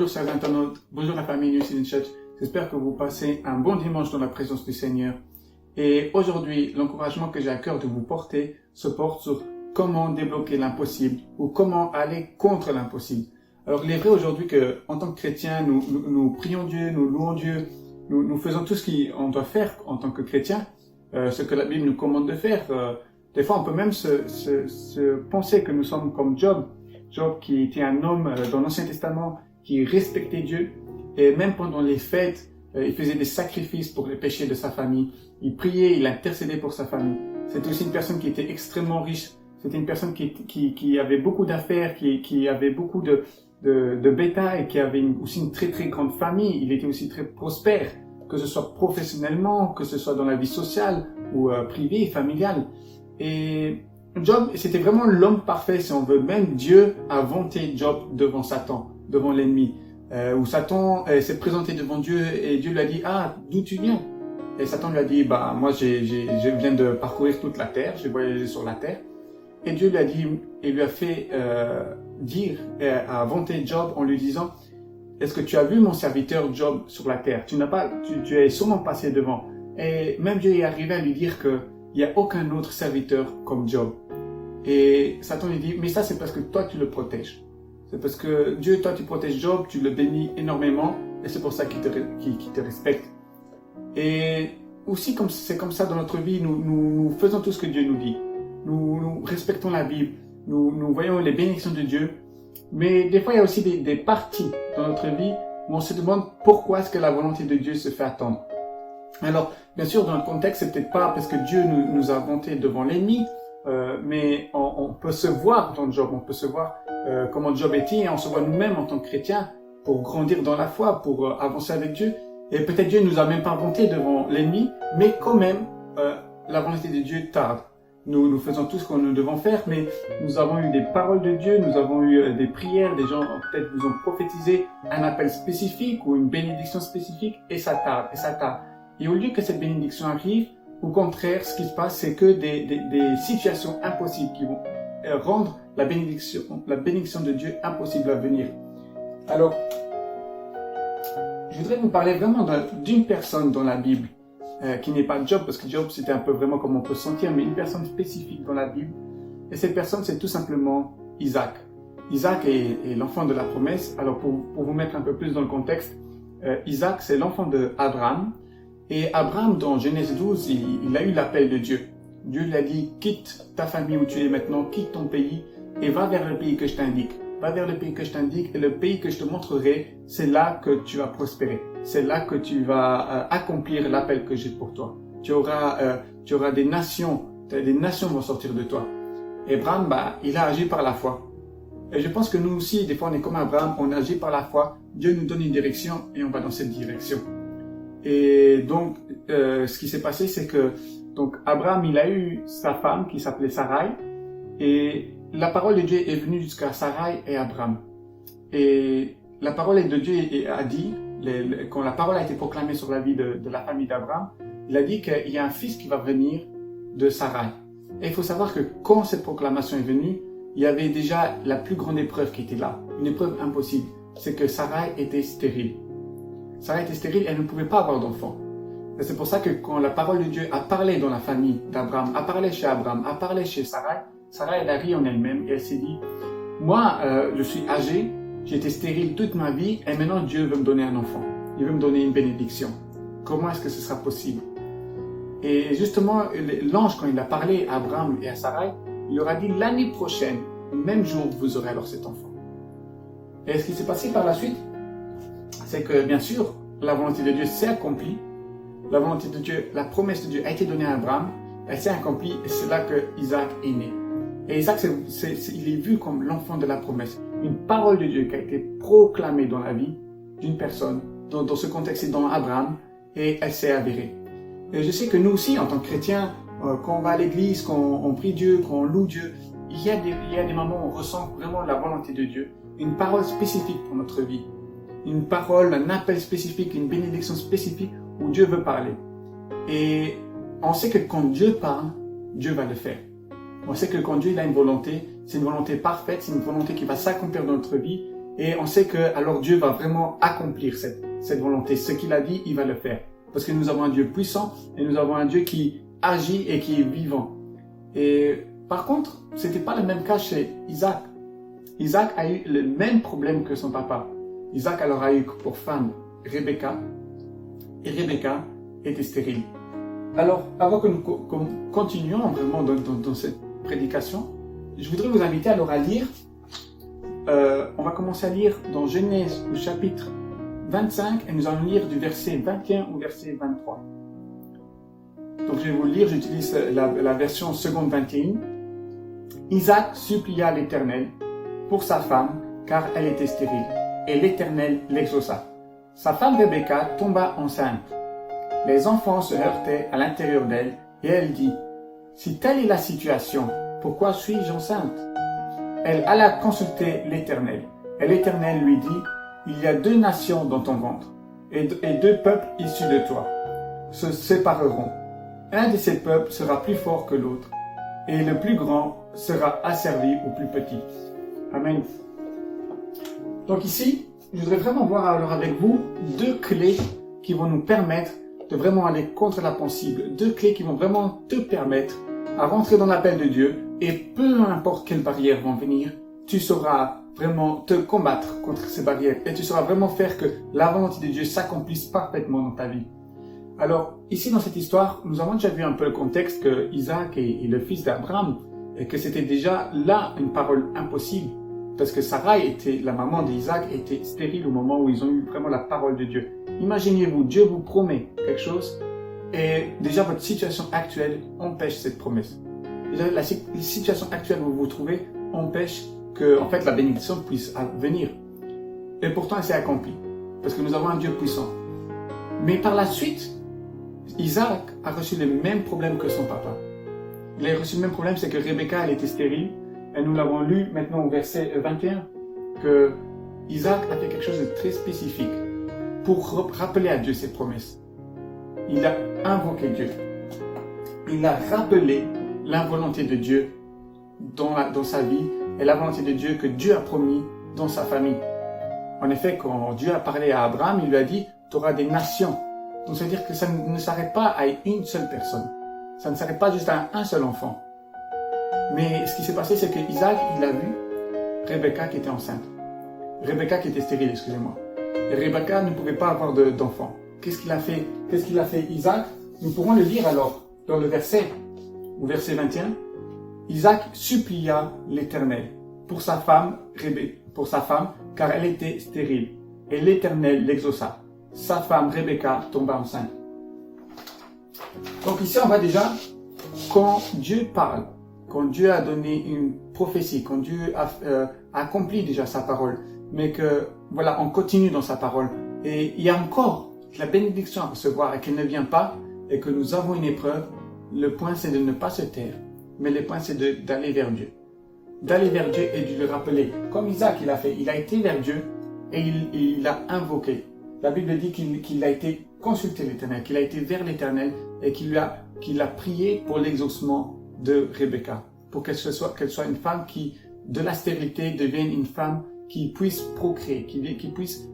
Bonjour chers internautes, bonjour la famille New Season Church. J'espère que vous passez un bon dimanche dans la présence du Seigneur. Et aujourd'hui, l'encouragement que j'ai à cœur de vous porter se porte sur comment débloquer l'impossible ou comment aller contre l'impossible. Alors il est vrai aujourd'hui que en tant que chrétiens, nous prions Dieu, nous louons Dieu, nous faisons tout ce qu'on doit faire en tant que chrétiens, ce que la Bible nous commande de faire. Des fois, on peut même se penser que nous sommes comme Job. Job qui était un homme dans l'Ancien Testament qui respectait Dieu et même pendant les fêtes, il faisait des sacrifices pour les péchés de sa famille. Il priait, il intercédait pour sa famille. C'était aussi une personne qui était extrêmement riche. C'était une personne qui avait beaucoup d'affaires, qui avait beaucoup de bétail, qui avait aussi une très très grande famille. Il était aussi très prospère, que ce soit professionnellement, que ce soit dans la vie sociale ou privée, familiale. Et Job, c'était vraiment l'homme parfait, si on veut. Même Dieu a vanté Job devant Satan, devant l'ennemi. Où Satan s'est présenté devant Dieu et Dieu lui a dit « Ah, d'où tu viens ?» Et Satan lui a dit « Bah, moi, je viens de parcourir toute la terre, j'ai voyagé sur la terre. » Et Dieu lui a dit, et lui a fait a vanté Job en lui disant « Est-ce que tu as vu mon serviteur Job sur la terre? Tu es sûrement passé devant. » Et même Dieu est arrivé à lui dire que il n'y a aucun autre serviteur comme Job. Et Satan lui dit, mais ça c'est parce que toi tu le protèges. C'est parce que Dieu, toi tu protèges Job, tu le bénis énormément, et c'est pour ça qu'il te respecte. Et aussi, c'est comme ça dans notre vie, nous faisons tout ce que Dieu nous dit. Nous respectons la Bible, nous voyons les bénédictions de Dieu, mais des fois il y a aussi des parties dans notre vie où on se demande pourquoi est-ce que la volonté de Dieu se fait attendre. Alors, bien sûr, dans le contexte, c'est peut-être pas parce que Dieu nous a vanté devant l'ennemi, mais on peut se voir dans Job, on peut se voir comment Job était, et on se voit nous-mêmes en tant que chrétiens pour grandir dans la foi, pour avancer avec Dieu. Et peut-être Dieu nous a même pas vanté devant l'ennemi, mais quand même, la volonté de Dieu tarde. Nous faisons tout ce que nous devons faire, mais nous avons eu des paroles de Dieu, nous avons eu des prières, des gens peut-être vous ont prophétisé un appel spécifique ou une bénédiction spécifique, et ça tarde, et ça tarde. Et au lieu que cette bénédiction arrive, au contraire, ce qui se passe, c'est que des situations impossibles qui vont rendre la bénédiction de Dieu impossible à venir. Alors, je voudrais vous parler vraiment d'une personne dans la Bible, qui n'est pas Job, parce que Job, c'était un peu vraiment comme on peut se sentir, mais une personne spécifique dans la Bible. Et cette personne, c'est tout simplement Isaac. Isaac est l'enfant de la promesse. Alors, pour vous mettre un peu plus dans le contexte, Isaac, c'est l'enfant d'Abraham. Et Abraham, dans Genèse 12, il a eu l'appel de Dieu. Dieu lui a dit, quitte ta famille où tu es maintenant, quitte ton pays et va vers le pays que je t'indique. Va vers le pays que je t'indique et le pays que je te montrerai, c'est là que tu vas prospérer. C'est là que tu vas accomplir l'appel que j'ai pour toi. Tu auras des nations vont sortir de toi. Et Abraham, il a agi par la foi. Et je pense que nous aussi, des fois, on est comme Abraham, on agit par la foi. Dieu nous donne une direction et on va dans cette direction. Et donc, ce qui s'est passé, c'est que donc Abraham, il a eu sa femme qui s'appelait Sarai, et la parole de Dieu est venue jusqu'à Sarai et Abraham. Et la parole de Dieu a dit, quand la parole a été proclamée sur la vie de la famille d'Abraham, il a dit qu'il y a un fils qui va venir de Sarai. Et il faut savoir que quand cette proclamation est venue, il y avait déjà la plus grande épreuve qui était là, une épreuve impossible, c'est que Sarai était stérile. Sarai était stérile, elle ne pouvait pas avoir d'enfant. Et c'est pour ça que quand la parole de Dieu a parlé dans la famille d'Abraham, a parlé chez Abraham, a parlé chez Sarai, Sarai, elle a ri en elle-même et elle s'est dit, moi, je suis âgée, j'ai été stérile toute ma vie et maintenant Dieu veut me donner un enfant. Il veut me donner une bénédiction. Comment est-ce que ce sera possible? Et justement, l'ange, quand il a parlé à Abraham et à Sarai, il leur a dit, l'année prochaine, au même jour, vous aurez alors cet enfant. Et ce qui s'est passé par la suite, c'est que, bien sûr, la volonté de Dieu s'est accomplie. La volonté de Dieu, la promesse de Dieu a été donnée à Abraham. Elle s'est accomplie et c'est là que Isaac est né. Et Isaac, il est vu comme l'enfant de la promesse. Une parole de Dieu qui a été proclamée dans la vie d'une personne, dans ce contexte, c'est dans Abraham, et elle s'est avérée. Et je sais que nous aussi, en tant que chrétiens, quand on va à l'église, quand on prie Dieu, quand on loue Dieu, il y a des moments où on ressent vraiment la volonté de Dieu. Une parole spécifique pour notre vie. Une parole, un appel spécifique, une bénédiction spécifique où Dieu veut parler. Et on sait que quand Dieu parle, Dieu va le faire. On sait que quand Dieu a une volonté, c'est une volonté parfaite, c'est une volonté qui va s'accomplir dans notre vie Et on sait que alors Dieu va vraiment accomplir cette volonté. Ce qu'il a dit, il va le faire. Parce que nous avons un Dieu puissant et nous avons un Dieu qui agit et qui est vivant. Et par contre, c'était pas le même cas chez Isaac. Isaac a eu le même problème que son papa. Isaac alors a eu pour femme Rebecca. Et Rebecca était stérile. Alors, avant que nous continuions vraiment dans cette prédication, je voudrais vous inviter alors à lire. On va commencer à lire dans Genèse au chapitre 25 et nous allons lire du verset 21 au verset 23. Donc je vais vous le lire, j'utilise la version seconde 21. Isaac supplia l'Éternel pour sa femme car elle était stérile et l'Éternel l'exauça. Sa femme Rebecca tomba enceinte. Les enfants se heurtaient à l'intérieur d'elle et elle dit « Si telle est la situation, pourquoi suis-je enceinte ?» Elle alla consulter l'Éternel. Et l'Éternel lui dit, « Il y a 2 nations dans ton ventre, et 2 peuples issus de toi se sépareront. Un de ces peuples sera plus fort que l'autre, et le plus grand sera asservi au plus petit. » Amen. Donc ici, je voudrais vraiment voir alors avec vous 2 clés qui vont nous permettre de vraiment aller contre la pensée. 2 clés qui vont vraiment te permettre à rentrer dans l'appel de Dieu. Et peu importe quelles barrières vont venir, tu sauras vraiment te combattre contre ces barrières. Et tu sauras vraiment faire que la volonté de Dieu s'accomplisse parfaitement dans ta vie. Alors, ici dans cette histoire, nous avons déjà vu un peu le contexte que Isaac est le fils d'Abraham. Et que c'était déjà là une parole impossible. Parce que Sarah, la maman d'Isaac, était stérile au moment où ils ont eu vraiment la parole de Dieu. Imaginez-vous, Dieu vous promet quelque chose. Et déjà votre situation actuelle empêche cette promesse. Déjà, la situation actuelle où vous vous trouvez empêche que, en fait, la bénédiction puisse venir. Et pourtant, elle s'est accomplie. Parce que nous avons un Dieu puissant. Mais par la suite, Isaac a reçu le même problème que son papa. Il a reçu le même problème, c'est que Rebecca, elle était stérile. Et nous l'avons lu maintenant au verset 21, que Isaac a fait quelque chose de très spécifique pour rappeler à Dieu ses promesses. Il a invoqué Dieu. Il a rappelé la volonté de Dieu dans sa vie et la volonté de Dieu que Dieu a promis dans sa famille. En effet, quand Dieu a parlé à Abraham, il lui a dit « Tu auras des nations ». Donc, ça veut dire que ça ne s'arrête pas à une seule personne. Ça ne s'arrête pas juste à un seul enfant. Mais ce qui s'est passé, c'est qu'Isaac, il a vu Rebecca qui était enceinte. Rebecca qui était stérile, excusez-moi. Et Rebecca ne pouvait pas avoir d'enfant. Qu'est-ce qu'il a fait? Qu'est-ce qu'il a fait Isaac? Nous pourrons le lire alors dans le verset, au verset 21. Isaac supplia l'Éternel pour sa femme, car elle était stérile. Et l'Éternel l'exauça. Sa femme Rebecca tomba enceinte. Donc ici on voit déjà, quand Dieu parle, quand Dieu a donné une prophétie, quand Dieu a accompli déjà sa parole, mais que voilà, on continue dans sa parole. Et il y a encore la bénédiction à recevoir et qu'elle ne vient pas, et que nous avons une épreuve, le point c'est de ne pas se taire, mais le point c'est d'aller vers Dieu. D'aller vers Dieu et de le rappeler. Comme Isaac il a fait, il a été vers Dieu et il l'a invoqué. La Bible dit qu'il a été consulté l'Éternel, qu'il a été vers l'Éternel et qu'il a prié pour l'exaucement de Rebecca, pour qu'elle soit une femme qui, de la stérilité, devienne une femme qui puisse procréer, qui puisse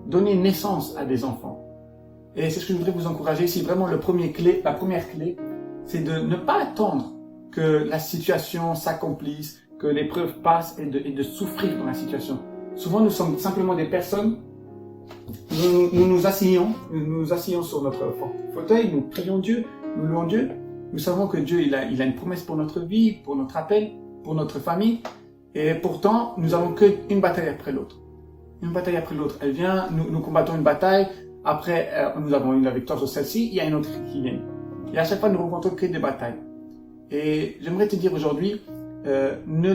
donner naissance à des enfants. Et c'est ce que je voudrais vous encourager ici. Vraiment, la première clé, c'est de ne pas attendre que la situation s'accomplisse, que l'épreuve passe et de souffrir dans la situation. Souvent, nous sommes simplement des personnes, nous nous asseyons sur notre fauteuil, nous prions Dieu, nous louons Dieu. Nous savons que Dieu, il a une promesse pour notre vie, pour notre appel, pour notre famille. Et pourtant, nous avons qu'une bataille après l'autre. Une bataille après l'autre. Elle vient, nous combattons une bataille. Après, nous avons eu la victoire sur celle-ci. Il y a une autre qui vient. Et à chaque fois, nous rencontrons que des batailles. Et j'aimerais te dire aujourd'hui, ne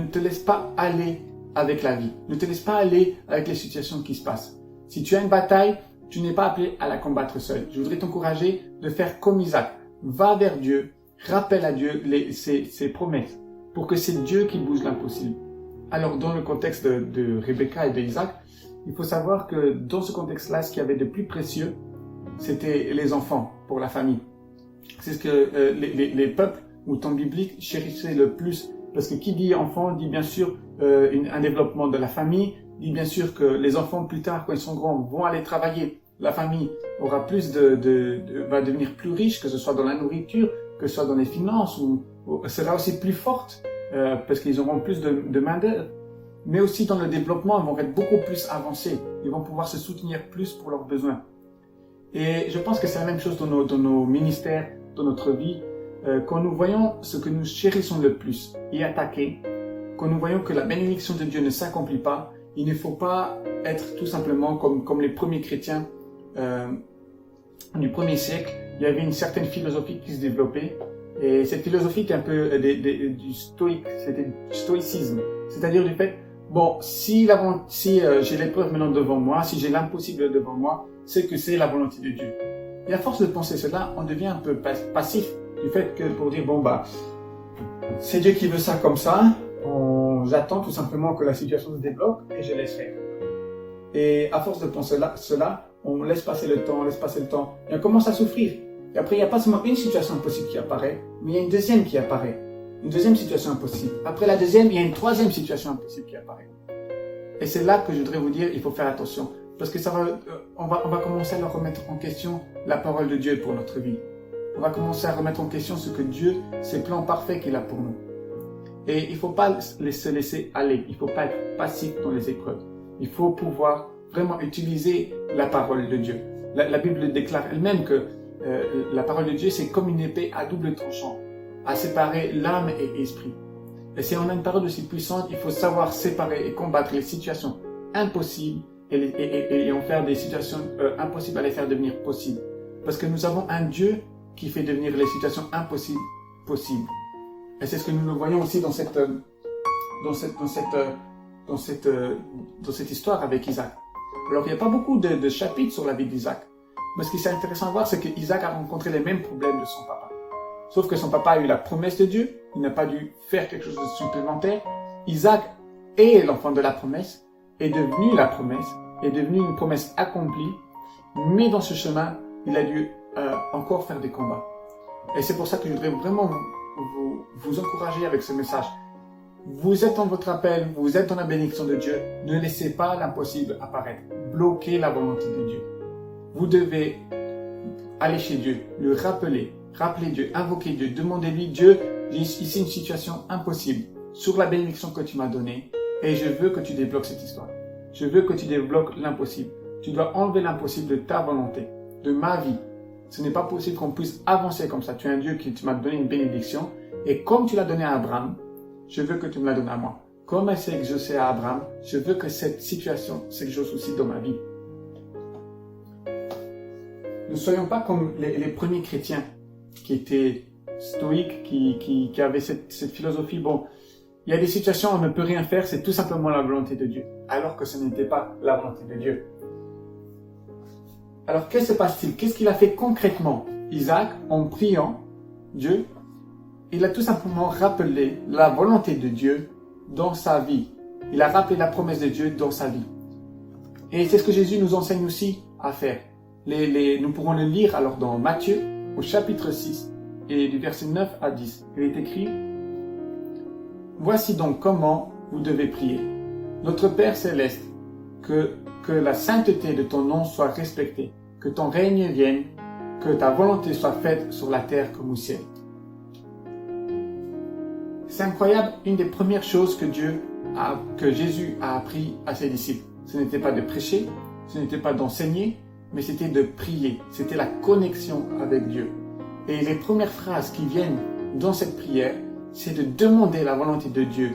te laisse pas aller avec la vie. Ne te laisse pas aller avec les situations qui se passent. Si tu as une bataille, tu n'es pas appelé à la combattre seul. Je voudrais t'encourager de faire comme Isaac. Va vers Dieu, rappelle à Dieu ses promesses, pour que c'est Dieu qui bouge l'impossible. Alors, dans le contexte de Rebecca et d'Isaac, il faut savoir que dans ce contexte-là, ce qu'il y avait de plus précieux, c'était les enfants pour la famille. C'est ce que les peuples ou temps bibliques chérissaient le plus. Parce que qui dit enfant dit bien sûr un développement de la famille, dit bien sûr que les enfants plus tard, quand ils sont grands, vont aller travailler. La famille aura va devenir plus riche, que ce soit dans la nourriture, que ce soit dans les finances, ou sera aussi plus forte, parce qu'ils auront plus de main-d'œuvre. Mais aussi dans le développement, ils vont être beaucoup plus avancés. Ils vont pouvoir se soutenir plus pour leurs besoins. Et je pense que c'est la même chose dans nos ministères, dans notre vie. Quand nous voyons ce que nous chérissons le plus y attaquer, quand nous voyons que la bénédiction de Dieu ne s'accomplit pas, il ne faut pas être tout simplement comme les premiers chrétiens du 1er siècle. Il y avait une certaine philosophie qui se développait. Et cette philosophie était un peu du stoïcisme. C'est-à-dire du fait, bon, si j'ai l'épreuve maintenant devant moi, si j'ai l'impossible devant moi, c'est que c'est la volonté de Dieu. Et à force de penser cela, on devient un peu passif du fait que pour dire, bon bah, c'est Dieu qui veut ça comme ça, j'attends tout simplement que la situation se débloque et je laisse faire. Et à force de penser cela, on laisse passer le temps, et on commence à souffrir. Et après, il n'y a pas seulement une situation impossible qui apparaît, mais il y a une deuxième qui apparaît. Une deuxième situation impossible. Après la deuxième, il y a une troisième situation impossible qui apparaît. Et c'est là que je voudrais vous dire, il faut faire attention. Parce que on va commencer à remettre en question la parole de Dieu pour notre vie. On va commencer à remettre en question ce que Dieu, ses plans parfaits qu'il a pour nous. Et il ne faut pas se laisser aller. Il ne faut pas être passif dans les épreuves. Il faut pouvoir vraiment utiliser la parole de Dieu. La Bible déclare elle-même que la parole de Dieu, c'est comme une épée à double tranchant, à séparer l'âme et l'esprit. Et si on a une parole aussi puissante, il faut savoir séparer et combattre les situations impossibles et en faire des situations impossibles à les faire devenir possibles. Parce que nous avons un Dieu qui fait devenir les situations impossibles possibles. Et c'est ce que nous voyons aussi dans cette histoire avec Isaac. Alors il n'y a pas beaucoup de chapitres sur la vie d'Isaac. Mais ce qui est intéressant à voir, c'est qu'Isaac a rencontré les mêmes problèmes de son papa. Sauf que son papa a eu la promesse de Dieu, il n'a pas dû faire quelque chose de supplémentaire. Isaac est l'enfant de la promesse, est devenu la promesse, est devenu une promesse accomplie, mais dans ce chemin, il a dû encore faire des combats. Et c'est pour ça que je voudrais vraiment vous encourager avec ce message. Vous êtes dans votre appel, vous êtes dans la bénédiction de Dieu, ne laissez pas l'impossible apparaître. Bloquez la volonté de Dieu. Vous devez aller chez Dieu, le rappeler Dieu, invoquer Dieu, demandez-lui, Dieu, j'ai ici une situation impossible sur la bénédiction que tu m'as donnée et je veux que tu débloques cette histoire. Je veux que tu débloques l'impossible. Tu dois enlever l'impossible de ta volonté, de ma vie. Ce n'est pas possible qu'on puisse avancer comme ça. Tu es un Dieu qui m'a donné une bénédiction et comme tu l'as donné à Abraham, je veux que tu me la donnes à moi. Comme elle s'est exaucée à Abraham, je veux que cette situation s'exauce aussi dans ma vie. Ne soyons pas comme les premiers chrétiens qui étaient stoïques, qui avaient cette philosophie. Bon, il y a des situations où on ne peut rien faire, c'est tout simplement la volonté de Dieu. Alors que ce n'était pas la volonté de Dieu. Alors, qu'est-ce qui se passe-t-il? Qu'est-ce qu'il a fait concrètement? Isaac, en priant Dieu, il a tout simplement rappelé la volonté de Dieu dans sa vie. Il a rappelé la promesse de Dieu dans sa vie. Et c'est ce que Jésus nous enseigne aussi à faire. Nous pourrons le lire alors dans Matthieu, au chapitre 6, et du verset 9 à 10. Il est écrit, « Voici donc comment vous devez prier. Notre Père céleste, que la sainteté de ton nom soit respectée, que ton règne vienne, que ta volonté soit faite sur la terre comme au ciel. » C'est incroyable, une des premières choses que Jésus a appris à ses disciples. Ce n'était pas de prêcher, ce n'était pas d'enseigner, mais c'était de prier. C'était la connexion avec Dieu. Et les premières phrases qui viennent dans cette prière, c'est de demander la volonté de Dieu.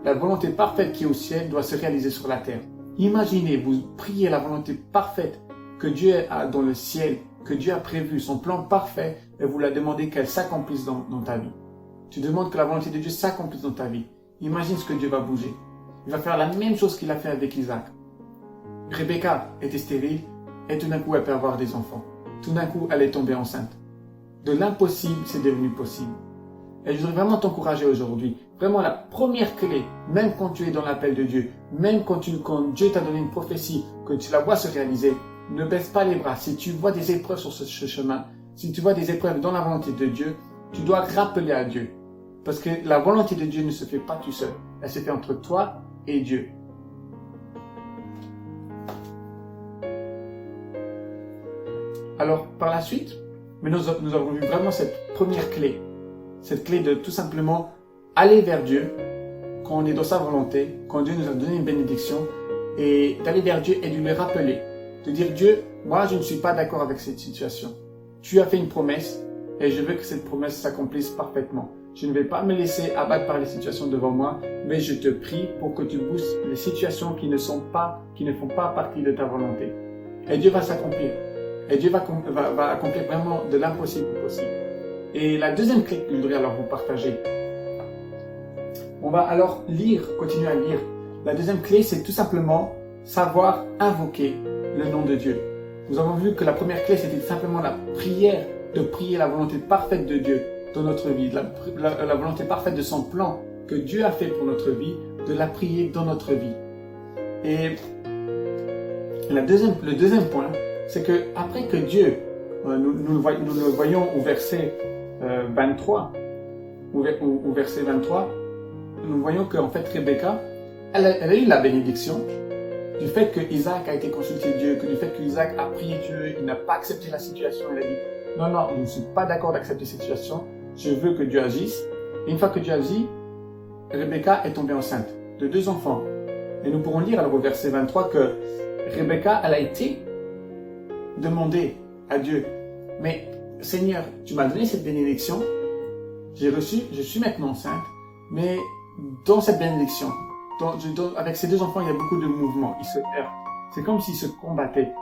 La volonté parfaite qui est au ciel doit se réaliser sur la terre. Imaginez, vous priez la volonté parfaite que Dieu a dans le ciel, que Dieu a prévu, son plan parfait, et vous la demandez qu'elle s'accomplisse dans ta vie. Tu demandes que la volonté de Dieu s'accomplisse dans ta vie. Imagine ce que Dieu va bouger. Il va faire la même chose qu'il a fait avec Isaac. Rebecca était stérile, et tout d'un coup, elle peut avoir des enfants. Tout d'un coup, elle est tombée enceinte. De l'impossible, c'est devenu possible. Et je voudrais vraiment t'encourager aujourd'hui. Vraiment, la première clé, même quand tu es dans l'appel de Dieu, même quand Dieu t'a donné une prophétie, que tu la vois se réaliser, ne baisse pas les bras. Si tu vois des épreuves sur ce chemin, si tu vois des épreuves dans la volonté de Dieu, tu dois rappeler à Dieu. Parce que la volonté de Dieu ne se fait pas tout seul. elle se fait entre toi et Dieu. Alors, par la suite, mais nous avons vu vraiment cette première clé. Cette clé de tout simplement aller vers Dieu quand on est dans sa volonté, quand Dieu nous a donné une bénédiction, et d'aller vers Dieu et de lui rappeler, de dire Dieu, moi je ne suis pas d'accord avec cette situation. Tu as fait une promesse et je veux que cette promesse s'accomplisse parfaitement. Je ne vais pas me laisser abattre par les situations devant moi, mais je te prie pour que tu boostes les situations qui ne font pas partie de ta volonté. Et Dieu va s'accomplir. Et Dieu va accomplir vraiment de l'impossible possible. Et la deuxième clé que je voudrais alors vous partager, on va alors continuer à lire. La deuxième clé, c'est tout simplement savoir invoquer le nom de Dieu. Nous avons vu que la première clé, c'était simplement la prière, de prier la volonté parfaite de Dieu dans notre vie, la volonté parfaite de son plan que Dieu a fait pour notre vie, de la prier dans notre vie. Et le deuxième point, c'est que après que Dieu, nous le voyons au verset 23, au verset 23, nous voyons qu'en fait Rebecca, elle a eu la bénédiction du fait que Isaac a été consulté Dieu, que du fait que Isaac a prié Dieu, il n'a pas accepté la situation, il a dit non, je ne suis pas d'accord d'accepter cette situation, je veux que Dieu agisse. Et une fois que Dieu agit, Rebecca est tombée enceinte de 2 enfants. Et nous pourrons lire alors au verset 23 que Rebecca, elle a été demandée à Dieu, mais Seigneur, tu m'as donné cette bénédiction, je suis maintenant enceinte, mais dans cette bénédiction, avec ces 2 enfants, il y a beaucoup de mouvements, ils se heurtent. C'est comme s'ils se combattaient.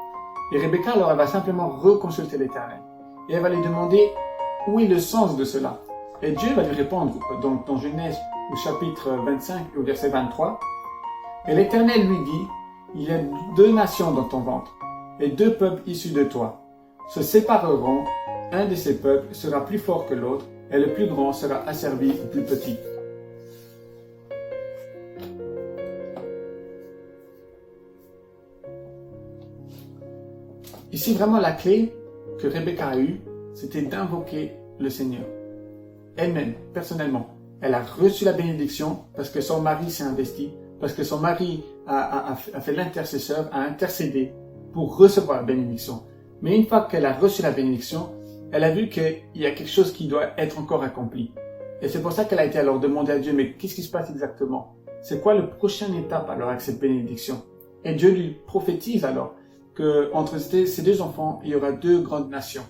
Et Rebecca, alors, elle va simplement reconsulter l'Éternel. Et elle va lui demander où est le sens de cela. Et Dieu va lui répondre dans Genèse, au chapitre 25 et au verset 23. Et l'Éternel lui dit, il y a 2 nations dans ton ventre, et 2 peuples issus de toi se sépareront. Un de ces peuples sera plus fort que l'autre, et le plus grand sera asservi au plus petit. Ici, vraiment, la clé que Rebecca a eue, c'était d'invoquer le Seigneur. Elle-même, personnellement, elle a reçu la bénédiction parce que son mari s'est investi, parce que son mari a fait l'intercesseur, a intercédé pour recevoir la bénédiction. Mais une fois qu'elle a reçu la bénédiction, elle a vu qu'il y a quelque chose qui doit être encore accompli. Et c'est pour ça qu'elle a été alors demandée à Dieu, mais qu'est-ce qui se passe exactement? C'est quoi le prochaine étape alors avec cette bénédiction? Et Dieu lui prophétise alors qu'entre ces 2 enfants, il y aura 2 grandes nations.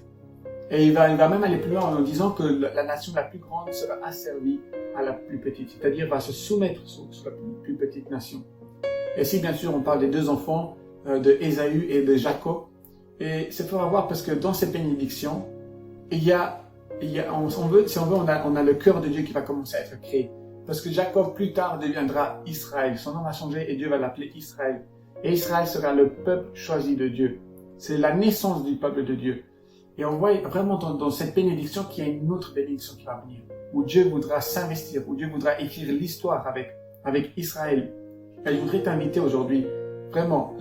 Et il va même aller plus loin en disant que la nation la plus grande sera asservie à la plus petite, c'est-à-dire va se soumettre sur la plus petite nation. Et si bien sûr on parle des 2 enfants de Ésaü et de Jacob, et c'est pour voir parce que dans cette bénédiction, si on veut, on a le cœur de Dieu qui va commencer à être créé. Parce que Jacob plus tard deviendra Israël, son nom va changer et Dieu va l'appeler Israël. Et Israël sera le peuple choisi de Dieu. C'est la naissance du peuple de Dieu. Et on voit vraiment dans cette bénédiction qu'il y a une autre bénédiction qui va venir, où Dieu voudra s'investir, où Dieu voudra écrire l'histoire avec Israël. Et je voudrais t'inviter aujourd'hui, vraiment,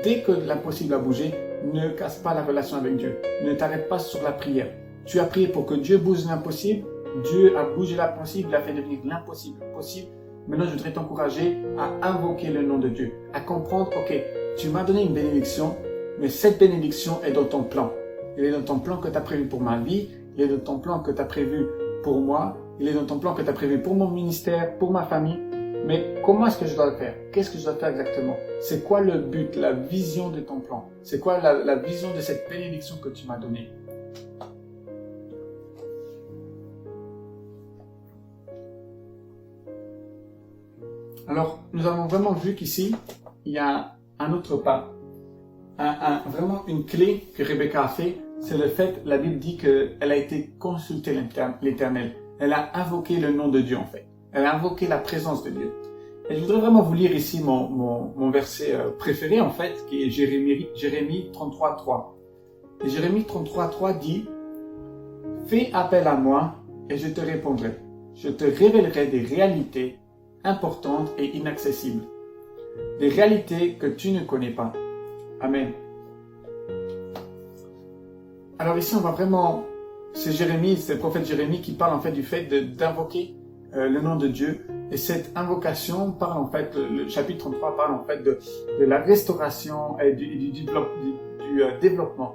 dès que l'impossible a bougé, ne casse pas la relation avec Dieu. Ne t'arrête pas sur la prière. Tu as prié pour que Dieu bouge l'impossible. Dieu a bougé l'impossible, il a fait devenir l'impossible possible. Maintenant, je voudrais t'encourager à invoquer le nom de Dieu, à comprendre, ok, tu m'as donné une bénédiction, mais cette bénédiction est dans ton plan. Il est dans ton plan que tu as prévu pour ma vie, il est dans ton plan que tu as prévu pour moi, il est dans ton plan que tu as prévu pour mon ministère, pour ma famille. Mais comment est-ce que je dois le faire? Qu'est-ce que je dois faire exactement? C'est quoi le but, la vision de ton plan? C'est quoi la vision de cette bénédiction que tu m'as donnée? Alors, nous avons vraiment vu qu'ici, il y a un autre pas. Vraiment une clé que Rebecca a fait, c'est le fait, la Bible dit qu'elle a été consulter l'Éternel. Elle a invoqué le nom de Dieu en fait. Elle a invoqué la présence de Dieu. Et je voudrais vraiment vous lire ici mon verset préféré en fait, qui est Jérémie 33:3. Et Jérémie 33:3 dit « Fais appel à moi et je te répondrai. Je te révélerai des réalités importantes et inaccessibles. Des réalités que tu ne connais pas. » Amen. Alors ici, on va vraiment, c'est le prophète Jérémie qui parle en fait du fait d'invoquer le nom de Dieu Et cette invocation parle en fait, le chapitre 33 parle en fait de la restauration et du développement.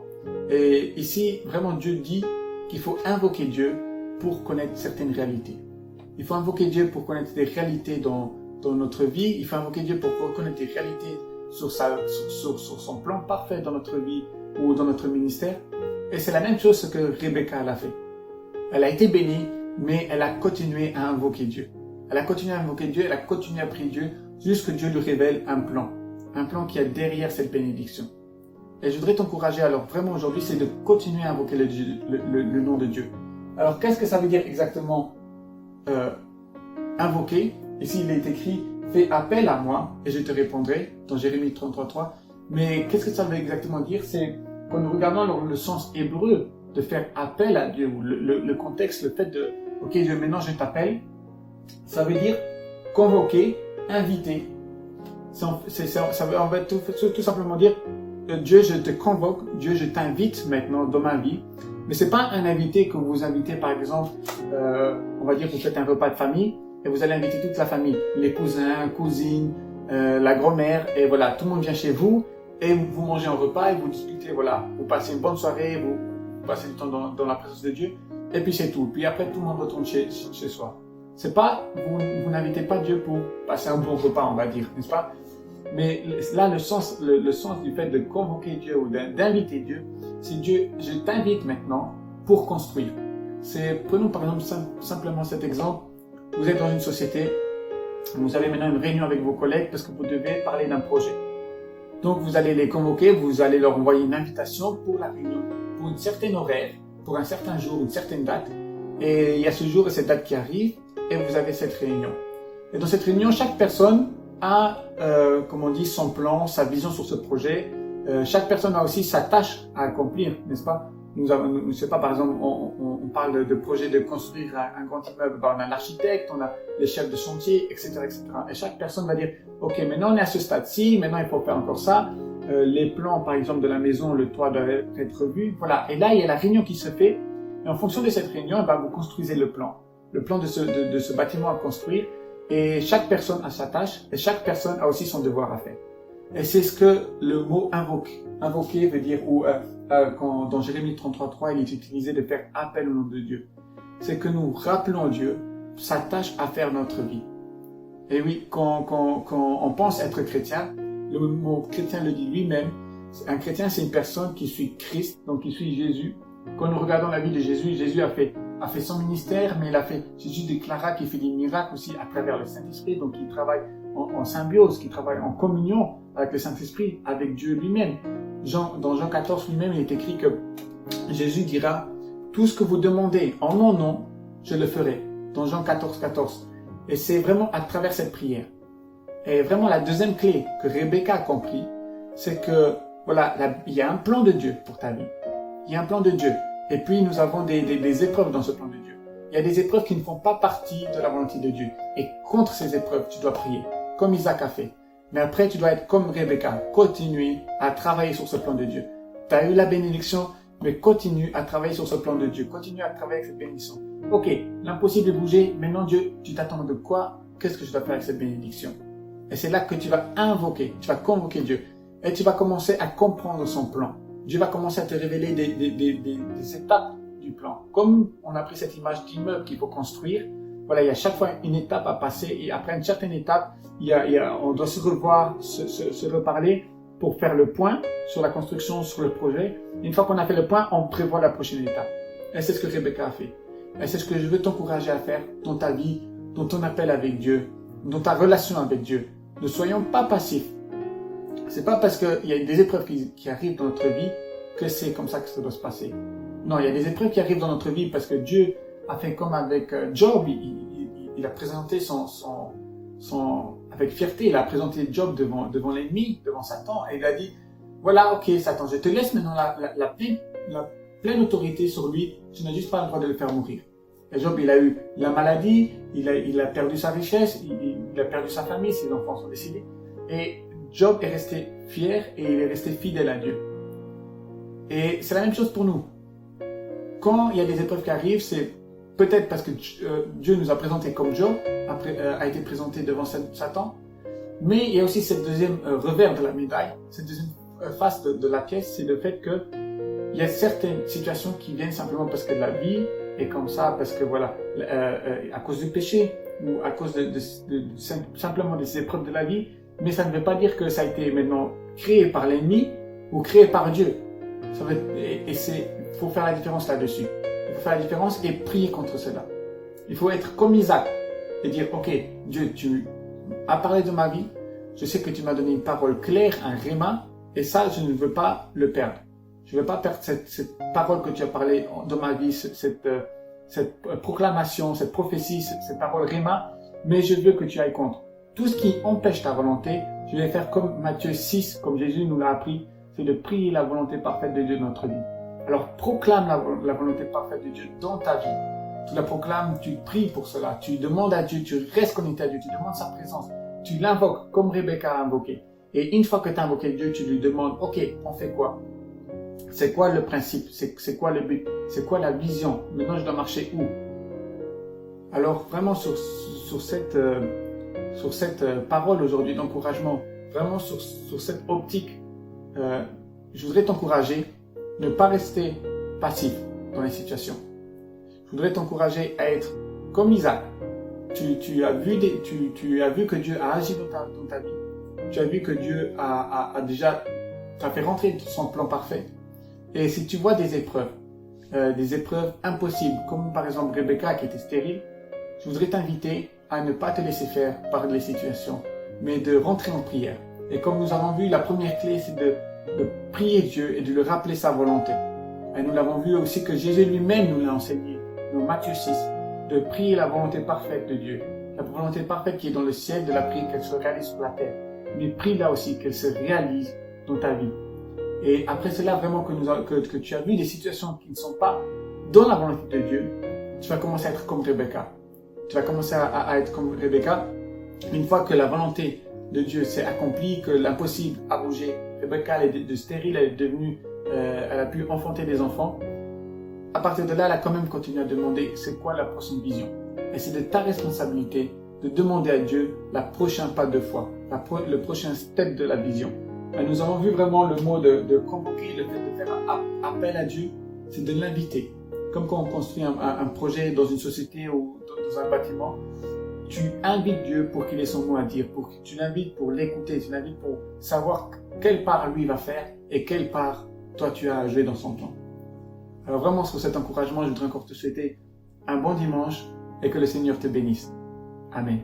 Et ici, vraiment, Dieu dit qu'il faut invoquer Dieu pour connaître certaines réalités. Il faut invoquer Dieu pour connaître des réalités dans notre vie. Il faut invoquer Dieu pour connaître des réalités sur son plan parfait dans notre vie ou dans notre ministère. Et c'est la même chose que Rebecca a fait. Elle a été bénie, mais elle a continué à invoquer Dieu. Elle a continué à invoquer Dieu, elle a continué à prier Dieu, jusqu'à ce que Dieu lui révèle un plan qui est derrière cette bénédiction. Et je voudrais t'encourager alors vraiment aujourd'hui, c'est de continuer à invoquer le nom de Dieu. Alors qu'est-ce que ça veut dire exactement invoquer? Ici il est écrit, fais appel à moi et je te répondrai, dans Jérémie 33:3. Mais qu'est-ce que ça veut exactement dire? C'est quand nous regardons le sens hébreu de faire appel à Dieu, ou le contexte, le fait de, ok Dieu, maintenant je t'appelle, ça veut dire convoquer, inviter. Ça veut en fait tout simplement dire, Dieu, je te convoque, Dieu, je t'invite maintenant dans ma vie. Mais c'est pas un invité que vous invitez, par exemple, on va dire que vous faites un repas de famille et vous allez inviter toute la famille, les cousins, cousines, la grand-mère, et voilà, tout le monde vient chez vous et vous mangez un repas et vous discutez, voilà, vous passez une bonne soirée, vous passez du temps dans la présence de Dieu, et puis c'est tout. Puis après, tout le monde retourne chez soi. C'est pas, vous n'invitez pas Dieu pour passer un bon repas, on va dire, n'est-ce pas? Mais là, le sens du fait de convoquer Dieu ou d'inviter Dieu, c'est Dieu, je t'invite maintenant pour construire. Prenons par exemple simplement cet exemple. Vous êtes dans une société, vous avez maintenant une réunion avec vos collègues parce que vous devez parler d'un projet. Donc vous allez les convoquer, vous allez leur envoyer une invitation pour la réunion, pour une certaine horaire, pour un certain jour, une certaine date. Et il y a ce jour et cette date qui arrive et vous avez cette réunion. Et dans cette réunion, chaque personne a, comme on dit, son plan, sa vision sur ce projet. Chaque personne a aussi sa tâche à accomplir, n'est-ce pas? Je sais pas, par exemple, on parle de projet de construire un grand immeuble. On a l'architecte, on a les chefs de chantier, etc., etc. Et chaque personne va dire, ok, maintenant on est à ce stade-ci, maintenant il faut faire encore ça. Les plans, par exemple, de la maison, le toit doit être revu. Voilà. Et là, il y a la réunion qui se fait. Et en fonction de cette réunion, vous construisez le plan de ce bâtiment à construire. Et chaque personne a sa tâche et chaque personne a aussi son devoir à faire. Et c'est ce que le mot invoquer veut dire, ou quand dans Jérémie 33:3, il est utilisé de faire appel au nom de Dieu. C'est que nous rappelons Dieu sa tâche à faire dans notre vie. Et oui, quand on pense être chrétien, le mot chrétien le dit lui-même. Un chrétien, c'est une personne qui suit Christ, donc qui suit Jésus. Quand nous regardons la vie de Jésus, Jésus a fait son ministère, mais Jésus déclara qu'il fait des miracles aussi à travers le Saint-Esprit, donc il travaille en symbiose, qui travaille en communion avec le Saint-Esprit, avec Dieu lui-même. Dans Jean 14 lui-même, il est écrit que Jésus dira, tout ce que vous demandez en mon nom, je le ferai. Dans Jean 14:14. Et c'est vraiment à travers cette prière. Et vraiment la deuxième clé que Rebecca a compris, c'est que, voilà, il y a un plan de Dieu pour ta vie. Il y a un plan de Dieu. Et puis nous avons des épreuves dans ce plan de Dieu. Il y a des épreuves qui ne font pas partie de la volonté de Dieu. Et contre ces épreuves, tu dois prier, comme Isaac a fait. Mais après, tu dois être comme Rebecca, continuer à travailler sur ce plan de Dieu. Tu as eu la bénédiction, mais continue à travailler sur ce plan de Dieu. Continue à travailler avec cette bénédiction. Ok, l'impossible est bougé. Maintenant, Dieu, tu t'attends de quoi? Qu'est-ce que je dois faire avec cette bénédiction? Et c'est là que tu vas invoquer, tu vas convoquer Dieu. Et tu vas commencer à comprendre son plan. Dieu va commencer à te révéler des étapes du plan. Comme on a pris cette image d'immeuble qu'il faut construire, voilà, il y a chaque fois une étape à passer et après une certaine étape, on doit se revoir, se reparler pour faire le point sur la construction, sur le projet. Et une fois qu'on a fait le point, on prévoit la prochaine étape. Et c'est ce que Rebecca a fait. Et c'est ce que je veux t'encourager à faire dans ta vie, dans ton appel avec Dieu, dans ta relation avec Dieu. Ne soyons pas passifs. C'est pas parce qu'il y a des épreuves qui arrivent dans notre vie que c'est comme ça que ça doit se passer. Non, il y a des épreuves qui arrivent dans notre vie parce que Dieu a fait comme avec Job. Il a présenté avec fierté, il a présenté Job devant l'ennemi, devant Satan, et il a dit, voilà, ok Satan, je te laisse maintenant la pleine autorité sur lui, tu n'as juste pas le droit de le faire mourir. Et Job, il a eu la maladie, il a perdu sa richesse, il a perdu sa famille, ses enfants sont décédés. Et Job est resté fier et il est resté fidèle à Dieu. Et c'est la même chose pour nous. Quand il y a des épreuves qui arrivent, c'est peut-être parce que Dieu nous a présenté comme Job, a été présenté devant Satan. Mais il y a aussi cette deuxième revers de la médaille, cette deuxième face de la pièce, c'est le fait que il y a certaines situations qui viennent simplement parce que la vie est comme ça, parce que voilà, à cause du péché ou à cause simplement des épreuves de la vie, mais ça ne veut pas dire que ça a été maintenant créé par l'ennemi ou créé par Dieu. Il faut faire la différence là-dessus. Il faut faire la différence et prier contre cela. Il faut être comme Isaac et dire, ok, Dieu, tu as parlé de ma vie, je sais que tu m'as donné une parole claire, un réma, et ça, je ne veux pas le perdre. Je ne veux pas perdre cette parole que tu as parlé de ma vie, cette proclamation, cette prophétie, cette parole réma, mais je veux que tu ailles contre. Tout ce qui empêche ta volonté, je vais faire comme Matthieu 6, comme Jésus nous l'a appris, c'est de prier la volonté parfaite de Dieu dans notre vie. Alors proclame la volonté parfaite de Dieu dans ta vie. Tu la proclames, tu pries pour cela, tu demandes à Dieu, tu restes connecté à Dieu, tu demandes sa présence, tu l'invoques comme Rebecca a invoqué. Et une fois que tu as invoqué Dieu, tu lui demandes, ok, on fait quoi? C'est quoi le principe? C'est quoi le but? C'est quoi la vision? Maintenant, je dois marcher où? Alors, vraiment, sur cette parole aujourd'hui d'encouragement, vraiment sur cette optique, je voudrais t'encourager à ne pas rester passif dans les situations. Je voudrais t'encourager à être comme Isaac. Tu as vu que Dieu a agi dans ta vie. Tu as vu que Dieu t'a fait rentrer dans son plan parfait. Et si tu vois des épreuves impossibles, comme par exemple Rebecca qui était stérile, je voudrais t'inviter à ne pas te laisser faire par les situations, mais de rentrer en prière. Et comme nous avons vu, la première clé, c'est de prier Dieu et de lui rappeler sa volonté. Et nous l'avons vu aussi que Jésus lui-même nous l'a enseigné, dans Matthieu 6, de prier la volonté parfaite de Dieu. La volonté parfaite qui est dans le ciel, de la prière qu'elle se réalise sur la terre. Mais prie là aussi qu'elle se réalise dans ta vie. Et après cela, vraiment que tu as vu des situations qui ne sont pas dans la volonté de Dieu, tu vas commencer à être comme Rebecca. Tu vas commencer à être comme Rebecca. Une fois que la volonté de Dieu s'est accomplie, que l'impossible a bougé, Rebecca elle est de stérile, elle est devenue, elle a pu enfanter des enfants. À partir de là, elle a quand même continué à demander c'est quoi la prochaine vision. Et c'est de ta responsabilité de demander à Dieu la prochaine pas de foi, le prochain step de la vision. Et nous avons vu vraiment le mot de convoquer, le fait de faire un appel à Dieu, c'est de l'inviter. Comme quand on construit un projet dans une société ou dans un bâtiment, tu invites Dieu pour qu'il ait son mot à dire, tu l'invites pour l'écouter, tu l'invites pour savoir quelle part lui va faire et quelle part toi tu as à jouer dans son plan. Alors vraiment sur cet encouragement, je voudrais encore te souhaiter un bon dimanche et que le Seigneur te bénisse. Amen.